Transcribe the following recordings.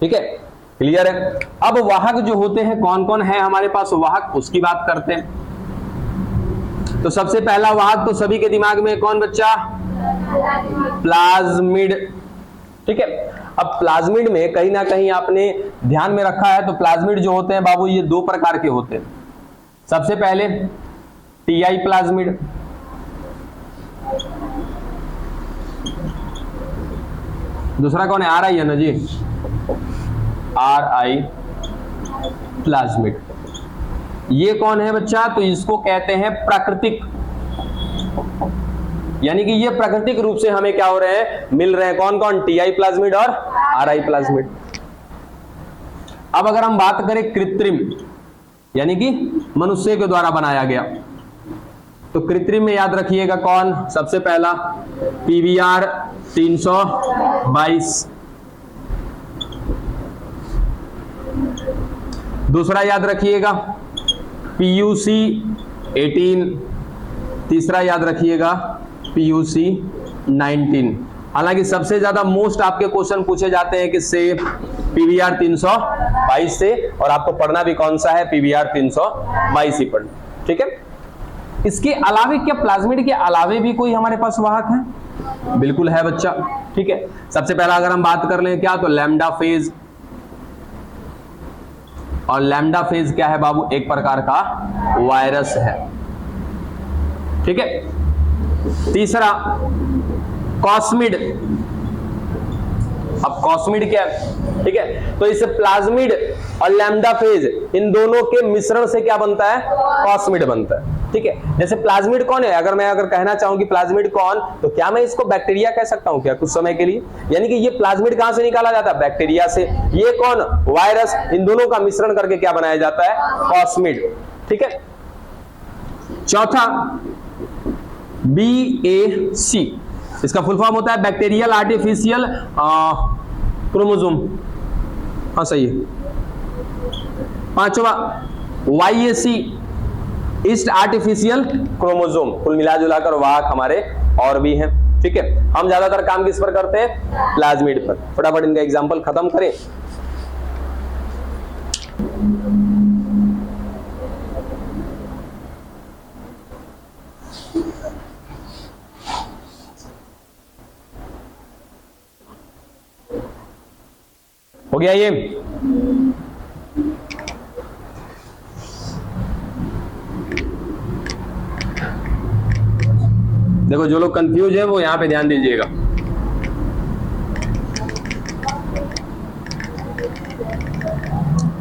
ठीक है, क्लियर है। अब वाहक जो होते हैं कौन कौन है हमारे पास वाहक, उसकी बात करते हैं। तो सबसे पहला वाहक तो सभी के दिमाग में कौन बच्चा, प्लाज्मिड। ठीक है, अब प्लाज्मिड में कहीं ना कहीं आपने ध्यान में रखा है, तो प्लाज्मिड जो होते हैं बाबू ये दो प्रकार के होते हैं। सबसे पहले टीआई प्लाज्मिड, दूसरा कौन है, आर आई है ना जी, आर आई प्लाज्मिड। ये कौन है बच्चा, तो इसको कहते हैं प्राकृतिक, यानी कि ये प्राकृतिक रूप से हमें क्या हो रहे हैं, मिल रहे हैं। कौन कौन, टीआई प्लाज्मिड और आरआई प्लाज्मिड। अब अगर हम बात करें कृत्रिम, यानी कि मनुष्य के द्वारा बनाया गया, तो कृत्रिम में याद रखिएगा कौन, सबसे पहला पीवीआर 322, दूसरा याद रखिएगा पीयूसी 18, तीसरा याद रखिएगा पीयूसी 19। हालांकि सबसे ज्यादा मोस्ट आपके क्वेश्चन पूछे जाते हैं किससे, पीवीआर 322 से, और आपको पढ़ना भी कौन सा है, पीवीआर 322 ही पढ़ना। ठीक है, इसके अलावे क्या प्लाज्मिड के अलावे भी कोई हमारे पास वाहक है, बिल्कुल है बच्चा। ठीक है, सबसे पहला अगर हम बात कर लें क्या, तो लैम्डा फेज, और लैम्डा फेज क्या है बाबू, एक प्रकार का वायरस है। ठीक है, तीसरा कॉस्मिड। अब कॉस्मिड क्या है, ठीक है, तो इस प्लाज्मिड और लैम्डा फेज इन दोनों के मिश्रण से क्या बनता है, कॉस्मिड बनता है। ठीक है, जैसे प्लाज्मिड कौन है, अगर मैं कहना चाहूं कि प्लाज्मिड कौन, तो क्या मैं इसको बैक्टीरिया कह सकता हूं क्या कुछ समय के लिए, यानी कि ये प्लाज्मिड कहां से निकाला जाता है, बैक्टीरिया से। ये कौन, वायरस, इन दोनों का मिश्रण करके क्या बनाया जाता है, कॉस्मिड। ठीक है, चौथा BAC, इसका फुल फॉर्म होता है बैक्टीरियल आर्टिफिशियल क्रोमोसोम, हाँ सही है। पांचवा YAC, ईस्ट आर्टिफिशियल क्रोमोसोम। कुल मिला जुलाकर वाहक हमारे और भी हैं। ठीक है, हम ज्यादातर काम किस पर करते हैं, प्लाज्मिड पर। फटाफट इनका एग्जांपल खत्म करें। हो गया ये, देखो जो लोग कंफ्यूज है वो यहां पे ध्यान दीजिएगा।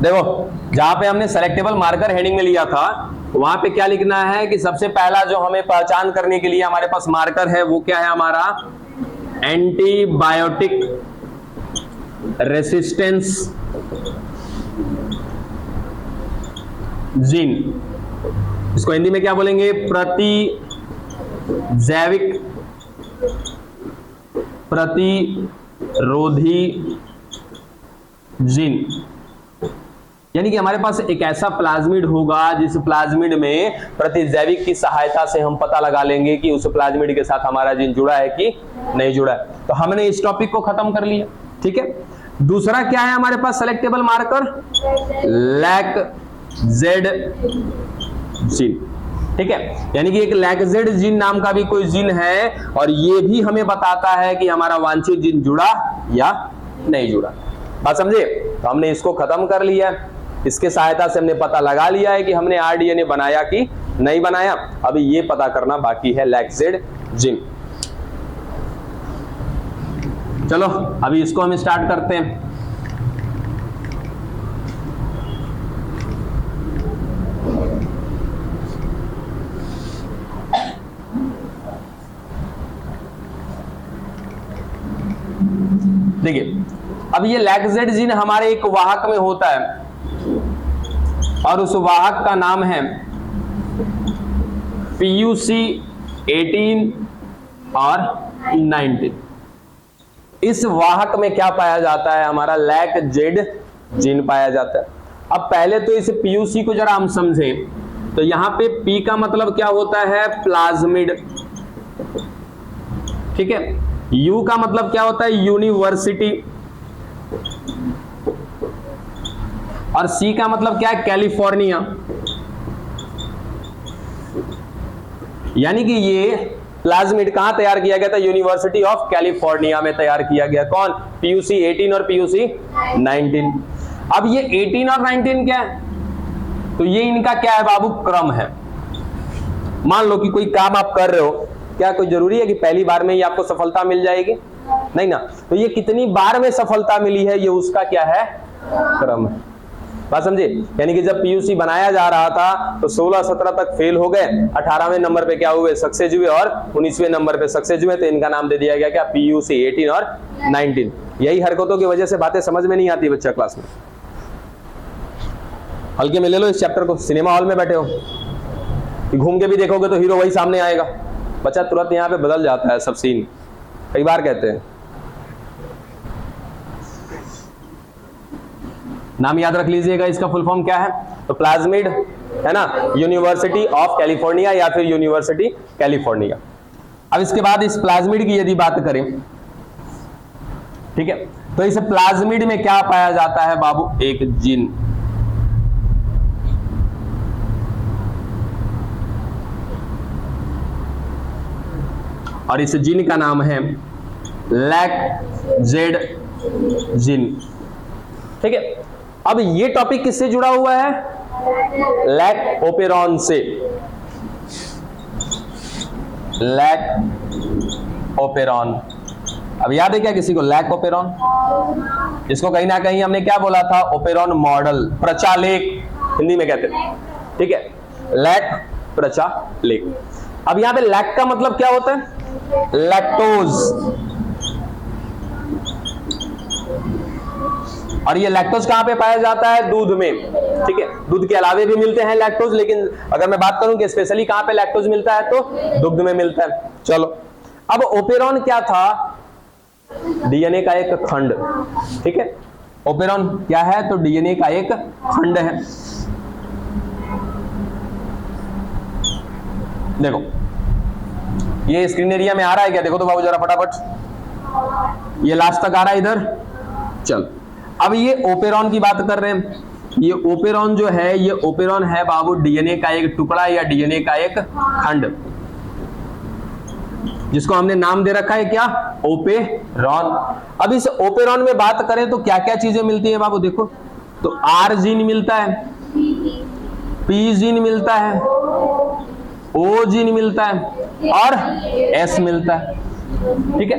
देखो जहां पे हमने सेलेक्टेबल मार्कर हेडिंग में लिया था, वहां पे क्या लिखना है कि सबसे पहला जो हमें पहचान करने के लिए हमारे पास मार्कर है वो क्या है, हमारा एंटीबायोटिक रेसिस्टेंस जीन। इसको हिंदी में क्या बोलेंगे, जैविक प्रतिरोधी जीन। यानी कि हमारे पास एक ऐसा प्लाज्मिड होगा जिस प्लाज्मिड में प्रतिजैविक की सहायता से हम पता लगा लेंगे कि उस प्लाज्मिड के साथ हमारा जीन जुड़ा है कि नहीं जुड़ा है। तो हमने इस टॉपिक को खत्म कर लिया। ठीक है, दूसरा क्या है हमारे पास सेलेक्टेबल मार्कर, लैक-जेड जीन। ठीक है, यानी कि एक लैक-जेड जीन नाम का भी कोई जीन है, और ये भी हमें बताता है कि हमारा वांछित जीन जुड़ा या नहीं जुड़ा। बात समझे? तो हमने इसको खत्म कर लिया, इसके सहायता से हमने पता लगा लिया है कि हमने आरडीएनए बनाया कि नहीं बनाया। अभी ये पता करना बाकी है लैक-जेड जीन। चलो अभी इसको हम स्टार्ट करते हैं। देखिए, अब ये लैक-जेड जीन हमारे एक वाहक में होता है, और उस वाहक का नाम है PUC 18 और 19। इस वाहक में क्या पाया जाता है, हमारा लैक-जेड जीन पाया जाता है। अब पहले तो इस PUC को जरा हम समझें, तो यहां पे P का मतलब क्या होता है, प्लाज्मिड। ठीक है, U का मतलब क्या होता है, यूनिवर्सिटी। और सी का मतलब क्या है? कैलिफोर्निया। यानी कि ये प्लाज्मिड कहां तैयार किया गया था? यूनिवर्सिटी ऑफ कैलिफोर्निया में तैयार किया गया। कौन? पीयूसी 18 और पीयूसी 19। अब ये 18 और 19 क्या है? तो ये इनका क्या है बाबू? क्रम है। मान लो कि कोई काम आप कर रहे हो, क्या कोई जरूरी है कि पहली बार में ही आपको सफलता मिल जाएगी? नहीं ना। तो ये कितनी बार में सफलता मिली है, ये उसका क्या है? क्रम है। बात समझे? यानी कि जब पीयूसी बनाया जा रहा था तो 16-17 तक फेल हो गए, 18वें नंबर पे क्या हुए? सक्सेस हुए, और 19वें नंबर पे सक्सेस हुए। तो इनका नाम दे दिया गया क्या? पीयूसी 18 और 19। यही हरकतों की वजह से बातें समझ में नहीं आती बच्चा क्लास में। हल्के में ले लो इस चैप्टर को। सिनेमा हॉल में बैठे हो, घूम के भी देखोगे तो हीरो वही सामने आएगा, बच्चा तुरंत यहाँ पे बदल जाता है सब सीन। कई बार कहते हैं, नाम याद रख लीजिएगा, इसका फुल फॉर्म क्या है? तो प्लाज्मिड है ना, यूनिवर्सिटी ऑफ कैलिफोर्निया या फिर यूनिवर्सिटी कैलिफोर्निया। अब इसके बाद इस प्लाज्मिड की यदि बात करें, ठीक है, तो इस प्लाज्मिड में क्या पाया जाता है बाबू? एक जीन। और इस जीन का नाम है लैक-जेड जीन। ठीक है, अब ये टॉपिक किससे जुड़ा हुआ है? लैक ओपेरॉन से। लैक ओपेरॉन, अब याद है क्या किसी को? लैक ओपेरॉन, इसको कहीं ना कहीं हमने क्या बोला था? ओपेरॉन मॉडल, प्रचालेख हिंदी में कहते हैं। ठीक है, लैक प्रचालेख। अब यहां पे लैक का मतलब क्या होता है? लैक्टोज। और ये लैक्टोज कहां पे पाया जाता है? दूध में। ठीक है, दूध के अलावे भी मिलते हैं लैक्टोज, लेकिन अगर मैं बात करूं कि स्पेशली कहां पे लैक्टोज मिलता है, तो दुग्ध में मिलता है। चलो, अब ओपेरॉन क्या था? डीएनए का एक खंड। ठीक है, ओपेरॉन क्या है? तो डीएनए का एक खंड है। देखो, ये स्क्रीन एरिया में आ रहा है क्या? देखो तो बाबू जरा फटाफट, ये लास्ट तक आ रहा है इधर। चल, अब ये ओपेरॉन की बात कर रहे हैं। ये ओपेरॉन जो है, ये ओपेरॉन है बाबू डीएनए का एक टुकड़ा या डीएनए का एक खंड, जिसको हमने नाम दे रखा है क्या? ओपेरॉन। अब इस ओपेरॉन में बात करें तो क्या क्या चीजें मिलती है बाबू? देखो, तो आर जीन मिलता है, पी जीन मिलता है, ओ जीन मिलता है और एस मिलता है। ठीक है,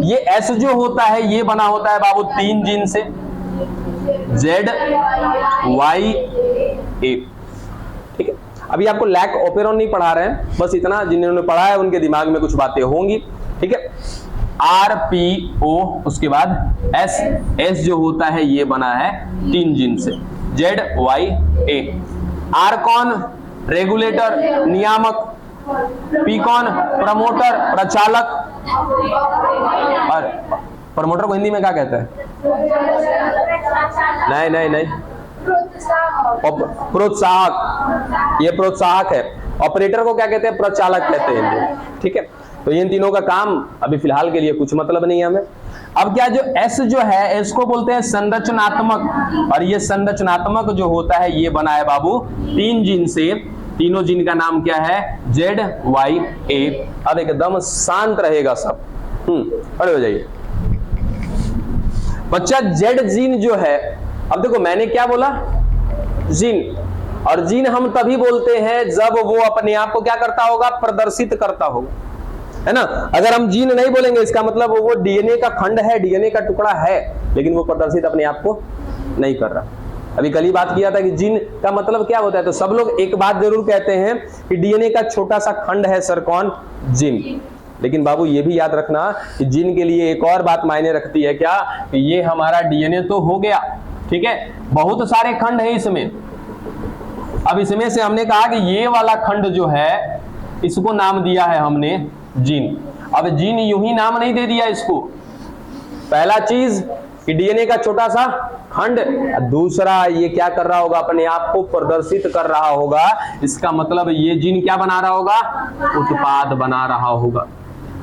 ये एस जो होता है ये बना होता है बाबू 3 जीन से, जेड वाई ए। ठीक है, अभी आपको लैक ओपेरॉन नहीं पढ़ा रहे हैं, बस इतना जिन्होंने पढ़ा है उनके दिमाग में कुछ बातें होंगी। ठीक है, आर पी ओ, उसके बाद एस। एस जो होता है ये बना है 3 जीन से, जेड वाई ए। आर कौन? रेगुलेटर, नियामक। पी कौन? प्रमोटर, प्रचालक। और प्रमोटर को हिंदी में क्या कहते हैं? नहीं, प्रोत्साहक। ये प्रोत्साहक है। ऑपरेटर को क्या कहते हैं? प्रचालक कहते हैं। ठीक है, तो इन तीनों का काम अभी फिलहाल के लिए कुछ मतलब नहीं है हमें। अब क्या, जो एस जो है, एस को बोलते हैं संरचनात्मक, और ये संरचनात्मक जो होता है ये बना है बाबू 3 जीन से। तीनों जीन का नाम क्या है? जेड वाई ए। अब एकदम शांत रहेगा सब, खड़े हो जाइए बच्चा। जेड जीन जो है, अब देखो मैंने क्या बोला? जीन। और जीन हम तभी बोलते हैं जब वो अपने आप को क्या करता होगा? प्रदर्शित करता होगा, है ना। अगर हम जीन नहीं बोलेंगे, इसका मतलब वो डीएनए का खंड है, डीएनए का टुकड़ा है, लेकिन वो प्रदर्शित अपने आप को नहीं कर रहा। अभी कल ही बात किया था कि जीन का मतलब क्या होता है, तो सब लोग एक बात जरूर कहते हैं कि डीएनए का छोटा सा खंड है सर, कौन? जीन। लेकिन बाबू ये भी याद रखना कि जीन के लिए एक और बात मायने रखती है, क्या? कि ये हमारा डीएनए तो हो गया, ठीक है, बहुत सारे खंड है इसमें। अब इसमें से हमने कहा कि ये वाला खंड जो है, इसको नाम दिया है हमने जीन। अब जीन यूं ही नाम नहीं दे दिया इसको। पहला चीज कि डीएनए का छोटा सा खंड, दूसरा ये क्या कर रहा होगा? अपने आप को प्रदर्शित कर रहा होगा। इसका मतलब ये जीन क्या बना रहा होगा? उत्पाद बना रहा होगा।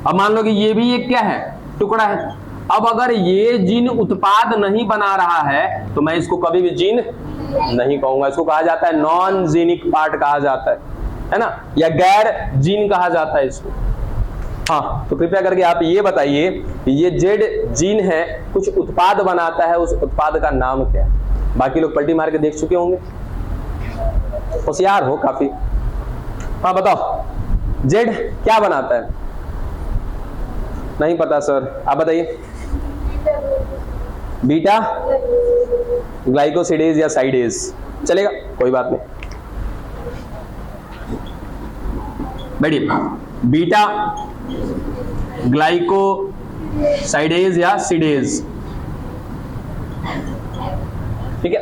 अब मान लो कि ये भी एक क्या है? टुकड़ा है, अब अगर ये जीन उत्पाद नहीं बना रहा है तो मैं इसको कभी भी जीन नहीं कहूंगा, इसको कहा जाता है नॉन जीनिक पार्ट कहा जाता है ना, या गैर जीन कहा जाता है इसको। हाँ, तो कृपया करके आप ये बताइए, ये जेड जीन है, कुछ उत्पाद बनाता है, उस उत्पाद का नाम क्या है? बाकी लोग पलटी मार के देख चुके होंगे, होशियार हो काफी। हाँ बताओ, जेड क्या बनाता है? नहीं पता सर, आप बताइए। बीटा ग्लाइकोसिडेज या साइडेज, चलेगा, कोई बात नहीं। बैठिए, बीटा ग्लाइकोसाइडेज या सिडेज, ठीक है।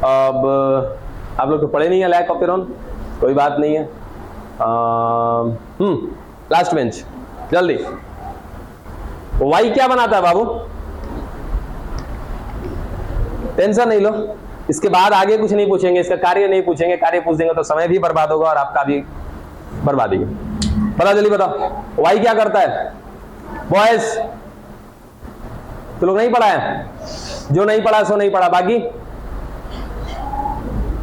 अब आप लोग तो पढ़े नहीं है लैक ऑपेरॉन, कोई बात नहीं है। लास्ट बेंच, जल्दी। वाई क्या बनाता है बाबू? टेंशन नहीं लो, इसके बाद आगे कुछ नहीं पूछेंगे, इसका कार्य नहीं पूछेंगे, कार्य पूछ देंगे तो समय भी बर्बाद होगा और आपका भी बर्बादी है। बताओ जल्दी बताओ, वाई क्या करता है? बॉयज तो लोग नहीं पढ़ा है, जो नहीं पढ़ा सो नहीं पढ़ा, बाकी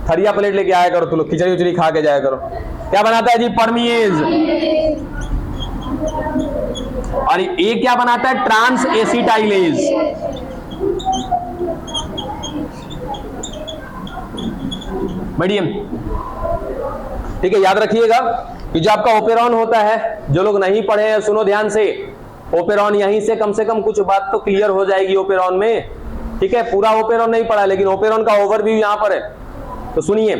थरिया प्लेट लेके आया करो, तो लोग खिचड़ी उचड़ी खा के जाया करो। क्या बनाता है जी? परमीएज। और ये क्या बनाता है? Transacetylase. बढ़िया, ठीक है, याद रखिएगा कि जो आपका ओपेरॉन होता है, जो लोग नहीं पढ़े हैं सुनो ध्यान से, ओपेरॉन यहीं से कम कुछ बात तो क्लियर हो जाएगी ओपेरॉन में, ठीक है। पूरा ओपेरॉन नहीं पढ़ा, लेकिन ओपेरॉन का ओवरव्यू यहां पर है, तो सुनिए।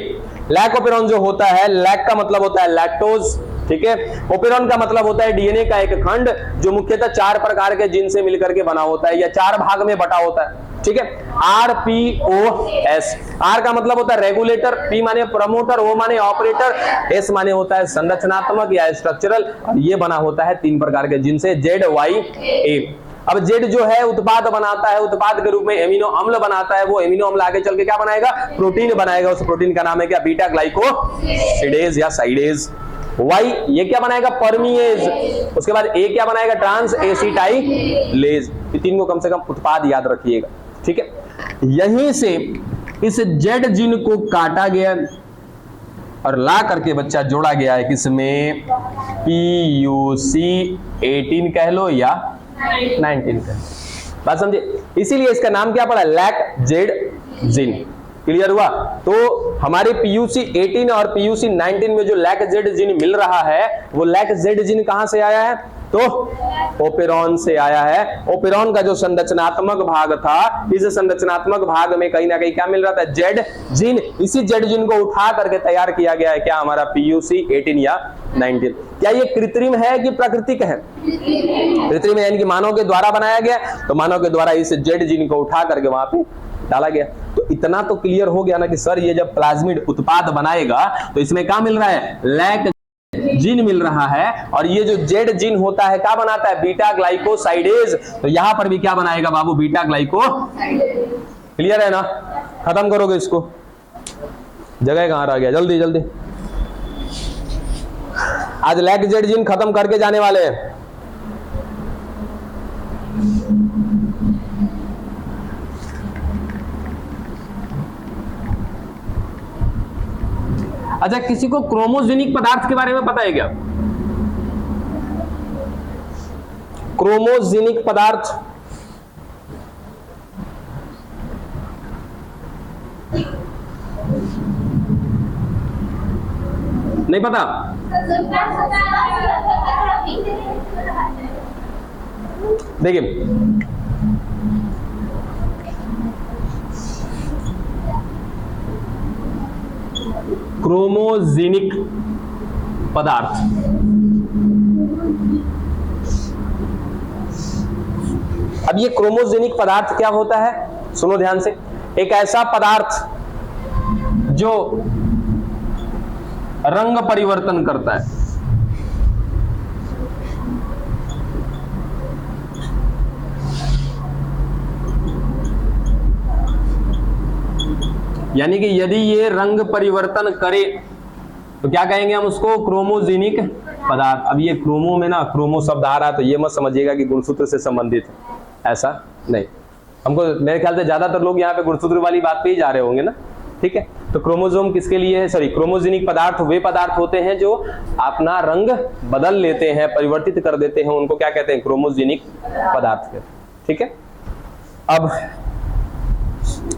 लैक ओपेरॉन जो होता है, लैक का मतलब होता है लैक्टोज, ठीक है। ओपेरॉन का मतलब होता है डीएनए का एक खंड जो मुख्यतः 4 प्रकार के जीन से मिलकर के बना होता है या 4 भाग में बटा होता है, ठीक है। RPOS, R का मतलब होता है रेगुलेटर, P माने प्रमोटर, O माने ऑपरेटर, S माने होता है संरचनात्मक या स्ट्रक्चरल, और ये बना होता है 3 प्रकार के जीन से, ZYA। अब जेड जो है उत्पाद बनाता है, उत्पाद के रूप में एमिनो अम्ल बनाता है, वो एमिनो अम्ल आगे चल के क्या बनाएगा? प्रोटीन बनाएगा। उस प्रोटीन का नाम है क्या? बीटा ग्लाइकोसिडेज या साइडेज। वाई ये क्या बनाएगा? परमीएज। उसके बाद ए क्या बनाएगा? Transacetylase. ये 3 को कम से कम उत्पाद याद रखिएगा, ठीक है। यहीं से इस जेड जीन को काटा गया और ला करके बच्चा जोड़ा गया है किसमें? PUC18 कह लो या 19 कह लो, बात समझे। इसीलिए इसका नाम क्या पड़ा? Lac Z gene. क्लियर हुआ? तो हमारे PUC18 और PUC19 में जो लैक जेड जीन मिल रहा है, वो लैक जेड जीन कहां से आया है? तो ओपेरॉन से आया है। ओपेरॉन का जो संरचनात्मक भाग था, इस संरचनात्मक भाग में कहीं ना कहीं क्या मिल रहा था? Z gene. इसी जेड जीन को उठा करके तैयार किया गया है क्या? हमारा PUC18 या 19। क्या ये कृत्रिम है कि प्राकृतिक है? कृत्रिम है, यानी कि मानव के द्वारा बनाया गया, तो मानव के द्वारा इस जेड जीन को उठा करके वहां पे डाला गया। तो इतना तो क्लियर हो गया ना कि सर ये जब प्लाज्मिड उत्पाद बनाएगा तो इसमें क्या मिल रहा है? लैक जीन मिल रहा है। और ये जो जेड जीन होता है क्या बनाता है? Beta glycosidase. तो यहां पर भी क्या बनाएगा बाबू? Beta glycosidase. क्लियर है ना? खत्म करोगे इसको, जगह कहां रह गया? जल्दी जल्दी, आज लैक जेड जीन खत्म करके जाने वाले हैं। अच्छा, किसी को क्रोमोजेनिक पदार्थ के बारे में पता है क्या? क्रोमोजेनिक पदार्थ नहीं पता? देखिए, क्रोमोजेनिक पदार्थ, अब ये क्रोमोजेनिक पदार्थ क्या होता है? सुनो ध्यान से। एक ऐसा पदार्थ जो रंग परिवर्तन करता है, यानी कि यदि ये रंग परिवर्तन करे तो क्या कहेंगे हम उसको? क्रोमोजेनिक पदार्थ। अब ये क्रोमो में ना क्रोमो शब्द आ रहा है, तो ये मत समझिएगा कि गुणसूत्र से संबंधित है, ऐसा नहीं। हमको मेरे ख्याल से ज्यादातर लोग यहाँ पे गुणसूत्र वाली बात पे ही जा रहे होंगे ना, ठीक है। तो क्रोमोसोम किसके लिए है, सॉरी, क्रोमोजेनिक पदार्थ वे पदार्थ होते हैं जो अपना रंग बदल लेते हैं, परिवर्तित कर देते हैं, उनको क्या कहते हैं, क्रोमोजेनिक पदार्थ कहते हैं, ठीक है। अब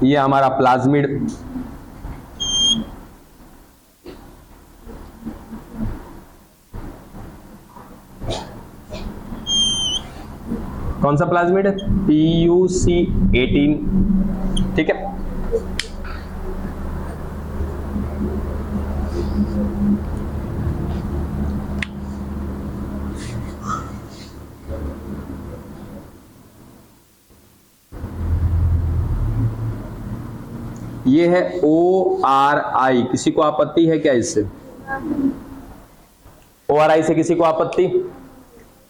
ये हमारा प्लाज्मिड, कौन सा प्लाज्मिड है, PUC18, ठीक है। ये है ORI, किसी को आपत्ति है क्या इससे? ORI से किसी को आपत्ति?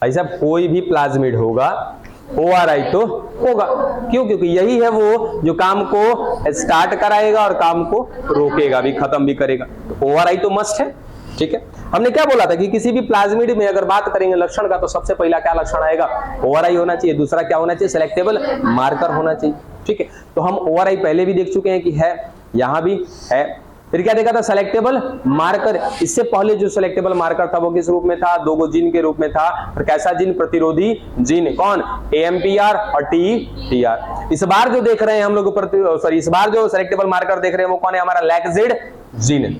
भाई साहब कोई भी प्लाज्मिड होगा ORI तो होगा, क्यों? क्योंकि यही है वो जो काम को स्टार्ट कराएगा और काम को रोकेगा भी, खत्म भी करेगा। तो ORI तो मस्ट है, ठीक है। हमने क्या बोला था कि किसी भी प्लाज्मिड में अगर बात करेंगे लक्षण का, तो सबसे पहला क्या लक्षण आएगा, ORI होना चाहिए। दूसरा क्या होना चाहिए, सिलेक्टेबल मार्कर होना चाहिए, ठीक है। तो हम ORI पहले भी देख चुके हैं कि है, यहां भी है। फिर क्या देखा था, सेलेक्टेबल मार्कर। इससे पहले जो सेलेक्टेबल मार्कर था वो किस रूप में था, 2 जीन के रूप में था। और कैसा जीन, प्रतिरोधी जीन, कौन, AMPR और TTR। इस बार जो देख रहे हैं हम लोग, सॉरी, इस बार जो सेलेक्टेबल मार्कर देख रहे हैं वो कौन है, हमारा लैक्सिड जीन।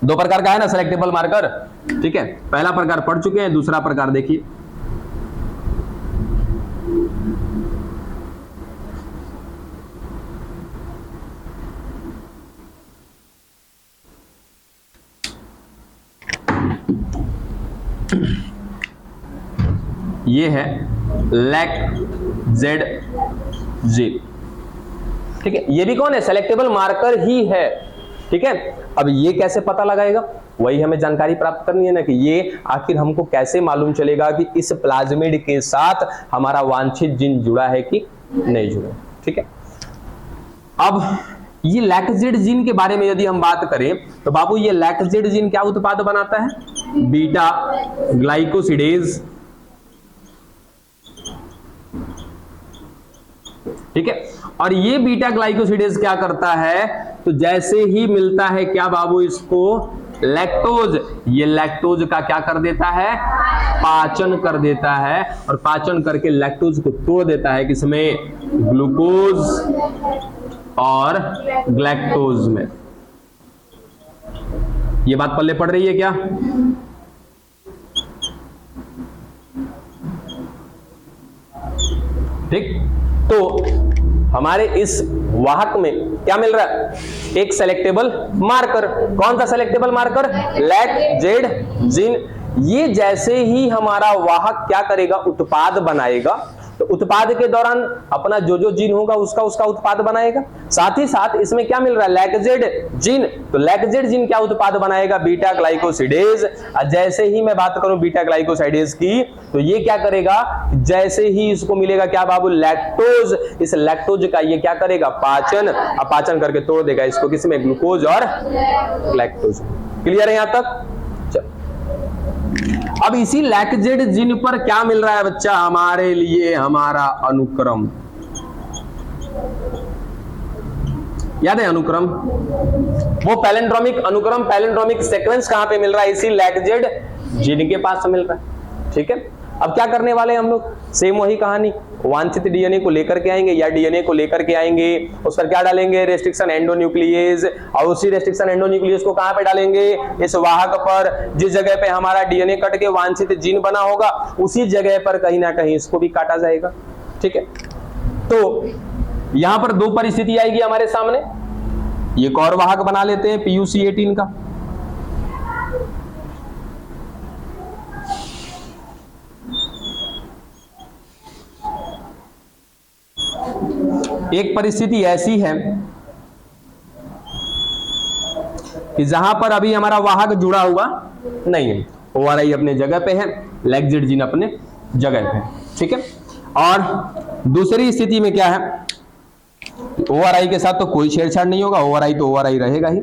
2 प्रकार का है ना सेलेक्टेबल मार्कर, ठीक है। पहला प्रकार पढ़ चुके हैं, दूसरा प्रकार देखिए। ये है लैक्जेड जीन, ठीक है। ये भी कौन है, सेलेक्टेबल मार्कर ही है, ठीक है। अब ये कैसे पता लगाएगा, वही हमें जानकारी प्राप्त करनी है ना, कि ये आखिर हमको कैसे मालूम चलेगा कि इस प्लाज्मिड के साथ हमारा वांछित जीन जुड़ा है कि नहीं जुड़ा, ठीक है। अब ये लैक्सिड जीन के बारे में यदि हम बात करें तो बाबू ये लैक्सिड जीन क्या उत्पाद बनाता है, बीटा ग्लाइकोसिडेज, ठीक है। और ये बीटा ग्लाइकोसिडेज क्या करता है, तो जैसे ही मिलता है क्या बाबू इसको, लैक्टोज, ये लैक्टोज का क्या कर देता है, पाचन कर देता है। और पाचन करके लैक्टोज को तोड़ देता है, किसमें, ग्लूकोज और ग्लैक्टोज में। ये बात पल्ले पड़ रही है क्या? ठीक, तो हमारे इस वाहक में क्या मिल रहा है, एक सेलेक्टेबल मार्कर। कौन सा सेलेक्टेबल मार्कर, लैक्जेड जीन। ये जैसे ही हमारा वाहक क्या करेगा, उत्पाद बनाएगा, तो उत्पाद के दौरान अपना जो जीन होगा उसका उत्पाद बनाएगा। साथ ही साथ इसमें क्या मिल रहा है, लैक्जेड जीन। तो लैक्जेड जीन क्या उत्पाद बनाएगा, बीटा ग्लाइकोसिडेज। और जैसे ही मैं बात करूं बीटा ग्लाइकोसाइडेज की, तो ये क्या करेगा, जैसे ही इसको मिलेगा क्या बाबू, लैक्टोज, इस लैक्टोज का ये क्या करेगा, पाचन, पाचन करके तोड़ देगा इसको, किसमें, ग्लूकोज और लैक्टोज। क्लियर है यहां तक? अब इसी लैक्जेड जीन पर क्या मिल रहा है बच्चा, हमारे लिए हमारा अनुक्रम। याद है अनुक्रम, वो पैलिंड्रोमिक अनुक्रम, पैलिंड्रोमिक सीक्वेंस कहां पे मिल रहा है, इसी लैक्जेड जीन के पास मिल रहा है, ठीक है। अब क्या करने वाले हम लोग, सेम वही कहानी, वांछित डीएनए को लेकर के आएंगे या डीएनए को लेकर के आएंगे, उस पर क्या डालेंगे, रेस्ट्रिक्शन एंडोन्यूक्लियेज। और उसी रेस्ट्रिक्शन एंडोन्यूक्लियेज को कहां पे डालेंगे, इस वाहक पर। जिस जगह पे हमारा डीएनए कट के वांछित जीन बना होगा, उसी जगह पर कहीं ना कहीं इसको भी काटा जाएगा, ठीक है। तो यहां पर 2 परिस्थिति आएगी हमारे सामने। एक और वाहक बना लेते हैं PUC18 का। एक परिस्थिति ऐसी है कि जहां पर अभी हमारा वाहक जुड़ा हुआ नहीं है, ORI अपने जगह पे है, लैक्जेड जीन अपने जगह पे, ठीक है। और दूसरी स्थिति में क्या है, ORI के साथ तो कोई छेड़छाड़ नहीं होगा, ORI तो ORI रहेगा ही,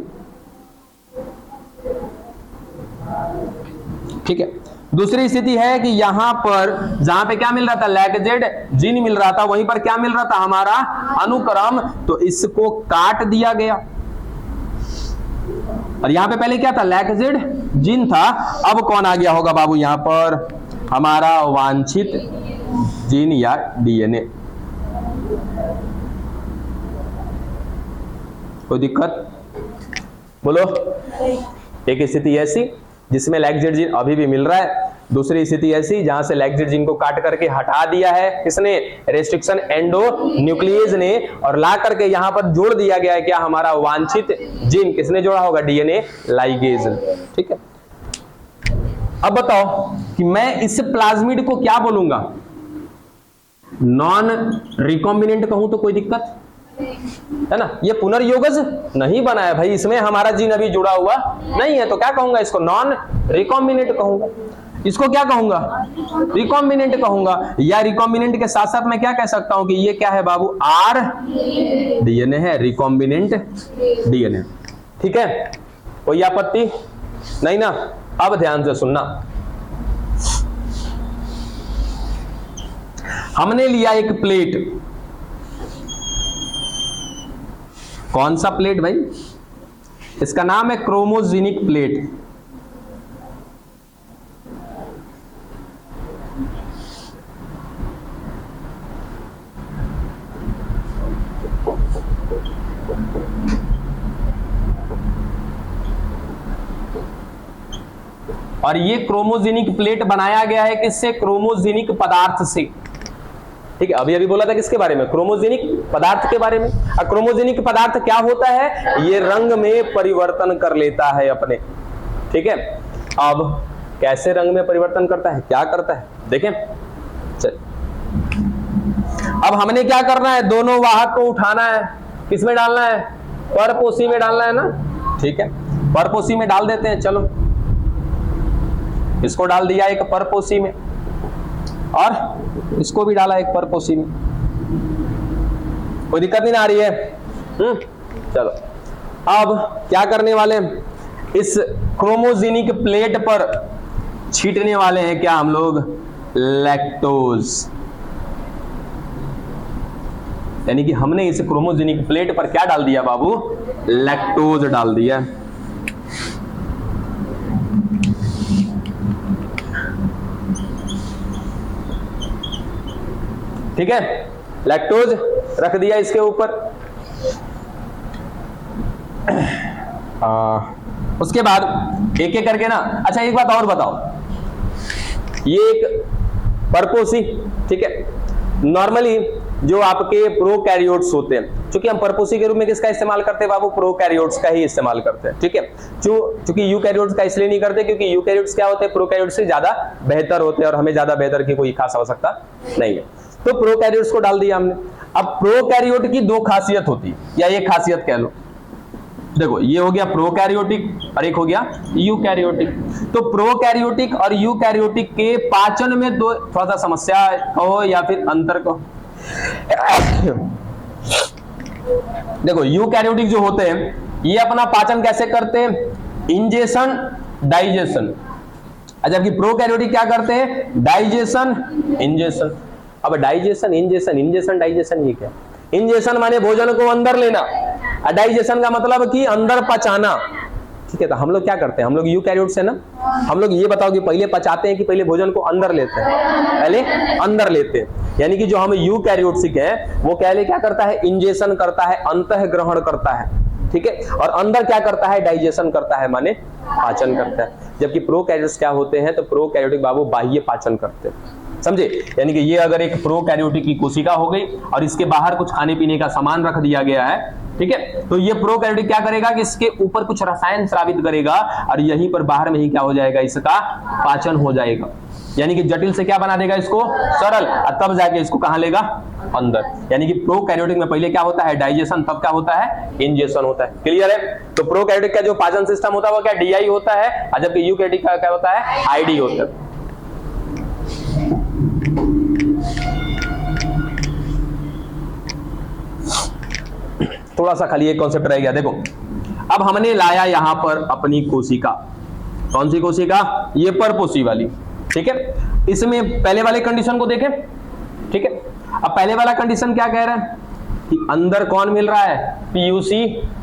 ठीक है। दूसरी स्थिति है कि यहां पर जहां पे क्या मिल रहा था, लैक्जेड जीन मिल रहा था, वहीं पर क्या मिल रहा था, हमारा अनुक्रम, तो इसको काट दिया गया। और यहां पे पहले क्या था, लैक्जेड जीन था, अब कौन आ गया होगा बाबू यहां पर, हमारा वांछित जीन या डीएनए। कोई दिक्कत बोलो। एक स्थिति ऐसी जिसमें लैक्जेड जीन अभी भी मिल रहा है, दूसरी स्थिति ऐसी जहां से लैक्जेड जीन को काट करके हटा दिया है किसने, रेस्ट्रिक्शन एंडो न्यूक्लियस ने, और ला करके यहां पर जोड़ दिया गया है क्या, हमारा वांछित जीन। किसने जोड़ा होगा, डीएनए लाइगेज। ठीक है, अब बताओ कि मैं इस प्लाज्मिड को क्या बोलूंगा, नॉन रिकॉम्बिनेंट कहूं तो कोई दिक्कत है ना, ये पुनर्योगज नहीं बना है भाई, इसमें हमारा जीन अभी जुड़ा हुआ नहीं है, तो क्या कहूंगा इसको, नॉन रिकॉम्बिनेंट कहूंगा। इसको क्या कहूंगा, रिकॉम्बिनेंट कहूंगा, या रिकॉम्बिनेंट के साथ साथ मैं क्या कह सकता हूं कि ये क्या है बाबू, आर डीएनए है, रिकॉम्बिनेंट डीएनए। ठीक है, कोई आपत्ति नहीं ना। अब ध्यान से सुनना, हमने लिया एक प्लेट, कौन सा प्लेट भाई, इसका नाम है क्रोमोजेनिक प्लेट। और ये क्रोमोजेनिक प्लेट बनाया गया है किससे, क्रोमोजेनिक पदार्थ से। ठीक है, अभी बोला था किसके बारे में, क्रोमोजेनिक पदार्थ के बारे में। और क्रोमोजेनिक पदार्थ क्या होता है, ये रंग में परिवर्तन कर लेता है अपने। ठीक है, अब कैसे रंग में परिवर्तन करता है, क्या करता है, देखें। चल, अब हमने क्या करना है, दोनों वाहक को उठाना है, किसमें डालना है, परपोषी में डालना है ना। ठीक है, परपोषी में डाल देते हैं। चलो, इसको डाल दिया एक परपोषी में, और इसको भी डाला एक परपोषी में, कोई दिक्कत नहीं आ रही है। चलो, अब क्या करने वाले, इस क्रोमोजेनिक प्लेट पर छींटने वाले हैं क्या हम लोग, लैक्टोज। यानी कि हमने इस क्रोमोजेनिक प्लेट पर क्या डाल दिया बाबू, लैक्टोज डाल दिया। ठीक है, लैक्टोज रख दिया इसके ऊपर। उसके बाद एक एक करके ना, अच्छा एक बात और बताओ, ये एक परपोषी, ठीक है, नॉर्मली जो आपके प्रोकैरियोट्स होते हैं, क्योंकि हम परपोषी के रूप में किसका इस्तेमाल करते हैं बाबू, प्रोकैरियोट्स का ही इस्तेमाल करते हैं। ठीक है, क्योंकि यूकैरियोट्स का इसलिए नहीं करते क्योंकि यूकैरियोट्स क्या होते हैं, प्रोकैरियोट्स से ज्यादा बेहतर होते हैं, और हमें ज्यादा बेहतर की कोई खास आवश्यकता नहीं है। तो प्रोकैरियोट्स को डाल दिया हमने। अब प्रोकैरियोट की दो खासियत होती है, या एक खासियत कह लो, देखो ये हो गया प्रोकैरियोटिक और एक हो गया यूकैरियोटिक। तो प्रोकैरियोटिक और यूकैरियोटिक के पाचन में दो थोड़ा सा समस्या कहो या फिर अंतर कहो। देखो यूकैरियोटिक जो होते हैं ये अपना पाचन कैसे करते हैं, इंजेशन डाइजेशन, जबकि प्रोकैरियोटिक क्या करते हैं, डाइजेशन इंजेशन। अब डाइजेशन इंजेशन, इंजेशन डाइजेशन ये क्या, इंजेशन माने भोजन को अंदर लेना, डाइजेशन का मतलब कि अंदर पचाना। ठीक है, तो हम लोग क्या करते हैं, हम लोग यूकैरियोट्स है ना, हम लोग ये बताओ कि पहले पचाते हैं कि पहले भोजन को अंदर लेते हैं, पहले अंदर लेते हैं। यानी कि जो हम यूकैरियोट्स हैं वो पहले क्या करता है, इंजेशन करता है, अंतः ग्रहण करता है। ठीक है, और अंदर क्या करता है, डाइजेशन करता है, माने पाचन करता है। जबकि प्रोकैरियोट्स क्या होते हैं, तो प्रोकैरियोटिक बाबू बाह्य पाचन करते हैं, समझे। यानी कि ये अगर एक प्रोकैरियोटिक की कोशिका हो गई और इसके बाहर कुछ खाने पीने का सामान रख दिया गया है, ठीक है, तो ये प्रोकैरियोटिक क्या करेगा कि इसके ऊपर कुछ रसायन स्रावित करेगा और यहीं पर बाहर में ही क्या हो जाएगा, इसका पाचन हो जाएगा। यानी कि जटिल से क्या बना देगा इसको सरल, और तब जाके इसको कहां लेगा, अंदर। यानी कि प्रोकैरियोटिक में पहले क्या होता है, डाइजेशन, तब क्या होता है, इंजेशन होता है। क्लियर है। तो प्रोकैरियोटिक का जो पाचन सिस्टम होता है वो क्या, डीआई होता है, और जबकि यूकैरियोटिक का क्या होता है, आईडी होता है। थोड़ा सा खाली एक कॉन्सेप्ट रह गया। देखो अब हमने लाया यहां पर अपनी कोशिका, कौन सी कोशिका, ये परपोषी वाली, ठीक है, इसमें पहले वाले कंडीशन को देखें। ठीक है, अब पहले वाला कंडीशन क्या कह रहा है कि अंदर कौन मिल रहा है, PuC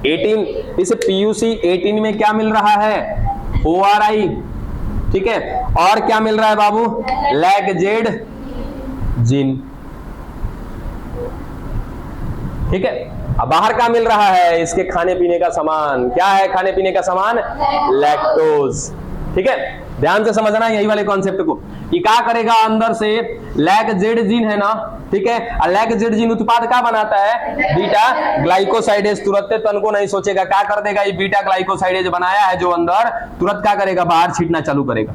18। इस PuC 18 में क्या मिल रहा है, ORI। ठीक है, और क्या मिल रहा है बाबू, लैक्जेडजिन। ठीक है, अब बाहर क्या मिल रहा है, इसके खाने पीने का सामान। क्या है खाने पीने का सामान, लैक्टोज। ठीक है, ध्यान से समझना यही वाले कॉन्सेप्ट को कि क्या करेगा, अंदर से लैक्जेडजिन है ना। ठीक है, लैक्जेडजिन उत्पाद क्या बनाता है, बीटा ग्लाइकोसाइडेज। तुरंत तन को नहीं सोचेगा, क्या कर देगा, ये बीटा ग्लाइकोसाइडेज बनाया है जो अंदर, तुरंत क्या करेगा, बाहर छीटना चालू करेगा।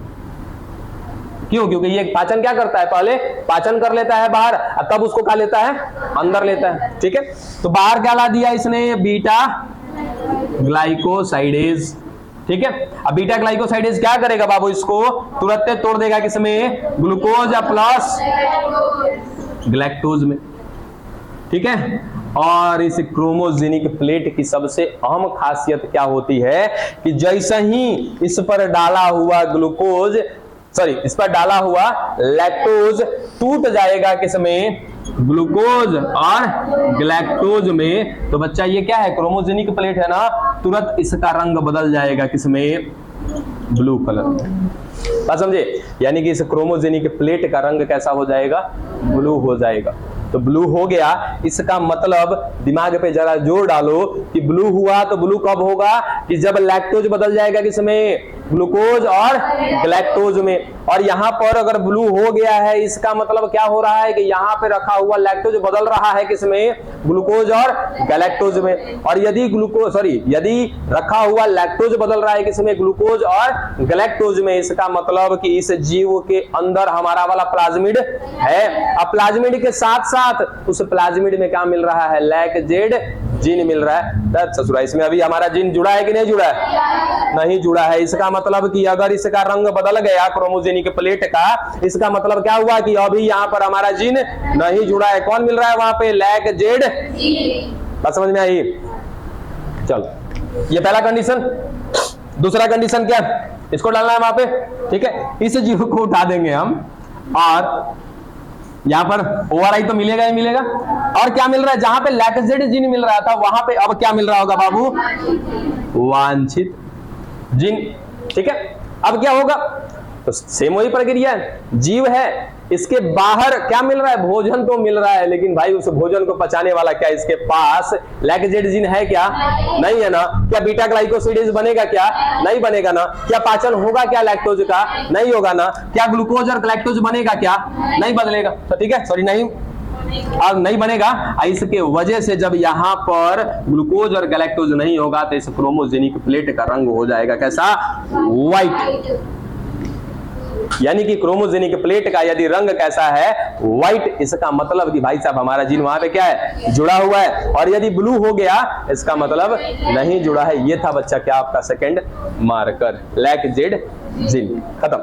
क्यों, क्योंकि ये पाचन क्या करता है, पहले पाचन कर लेता है बाहर, तब उसको खा लेता है, अंदर लेता है। ठीक है, तो बाहर क्या ला दिया इसने, बीटा ग्लाइकोसाइडेज। ठीक है, अब बीटा ग्लाइकोसाइडेज क्या करेगा बाबू, इसको तुरंत तोड़ देगा किसमें, ग्लूकोज प्लस ग्लैक्टोज में। ठीक है, और इस क्रोमोजेनिक प्लेट की सबसे अहम खासियत क्या होती है कि जैसे ही इस पर डाला हुआ ग्लूकोज, इस पर डाला हुआ लैक्टोज टूट जाएगा किसमें, ग्लूकोज और ग्लैक्टोज में। तो बच्चा ये क्या है, क्रोमोजेनिक प्लेट है ना, तुरंत इसका रंग बदल जाएगा किसमें, ब्लू कलर में। बात समझे, यानी कि इस क्रोमोजेनिक प्लेट का रंग कैसा हो जाएगा, ब्लू हो जाएगा। तो ब्लू हो गया, इसका मतलब दिमाग पे जरा जोर डालो कि ब्लू हुआ तो ब्लू कब होगा, कि जब लैक्टोज बदल जाएगा किसमें, ग्लूकोज और ग्लैक्टोज में। और यहां पर अगर ब्लू हो गया है, इसका मतलब क्या हो रहा है कि यहां पे रखा हुआ लैक्टोज बदल रहा है किसमें, ग्लूकोज और गैलेक्टोज में। और यदि यदि रखा हुआ लैक्टोज बदल रहा है किसमें, ग्लूकोज और गैलेक्टोज में, इसका मतलब कि इस जीव के अंदर हमारा वाला प्लाज्मिड है। अब प्लाज्मिड के साथ साथ उस प्लाज्मिड में क्या मिल रहा है, लैक्जेडजिन मिल रहा है। ससुरा, इसमें अभी हमारा जिन जुड़ा है कि नहीं जुड़ा है, नहीं जुड़ा है। इसका मतलब कि अगर इसका रंग बदल गया क्रोमोजेनिक प्लेट का, इसका मतलब क्या हुआ कि अभी यहाँ पर हमारा जिन नहीं जुड़ा है। कौन मिल रहा है वहां पे, लैक्जेडजिन। बात समझ में आई, चलो ये पहला कंडीशन। दूसरा कंडीशन क्या, इसको डालना है वहां पे। ठीक है, इस जीव को उठा देंगे हम, और यहां पर ORI तो मिलेगा ही मिलेगा। और क्या मिल रहा है, जहां पे लैक्जेडजिन मिल रहा था वहां पे अब क्या मिल रहा होगा बाबू, वांछित जिन। ठीक है, अब क्या होगा, तो सेम वही प्रक्रिया है, जीव है, इसके बाहर क्या मिल रहा है, भोजन तो मिल रहा है, लेकिन भाई उस भोजन को पचाने वाला क्या इसके पास लैक्जेडजिन है क्या, नहीं है ना। क्या बीटा ग्लाइकोसाइडेज बनेगा क्या, नहीं बनेगा ना। क्या पाचन होगा क्या लैक्टोज का, नहीं होगा ना। क्या ग्लूकोज और ग्लैक्टोज बनेगा क्या, नहीं बदलेगा। तो ठीक है, नहीं अब नहीं बनेगा। इसके वजह से जब यहां पर ग्लूकोज और गैलेक्टोज नहीं होगा तो इस क्रोमोजेनिक प्लेट का रंग हो जाएगा कैसा, व्हाइट। यानी कि क्रोमोजेनिक प्लेट का यदि रंग कैसा है, व्हाइट, इसका मतलब कि भाई साहब हमारा जीन वहां पे क्या है, जुड़ा हुआ है। और यदि ब्लू हो गया इसका मतलब नहीं जुड़ा है। ये था बच्चा क्या आपका सेकंड मार्कर, लैक्जेडजिन। खत्म।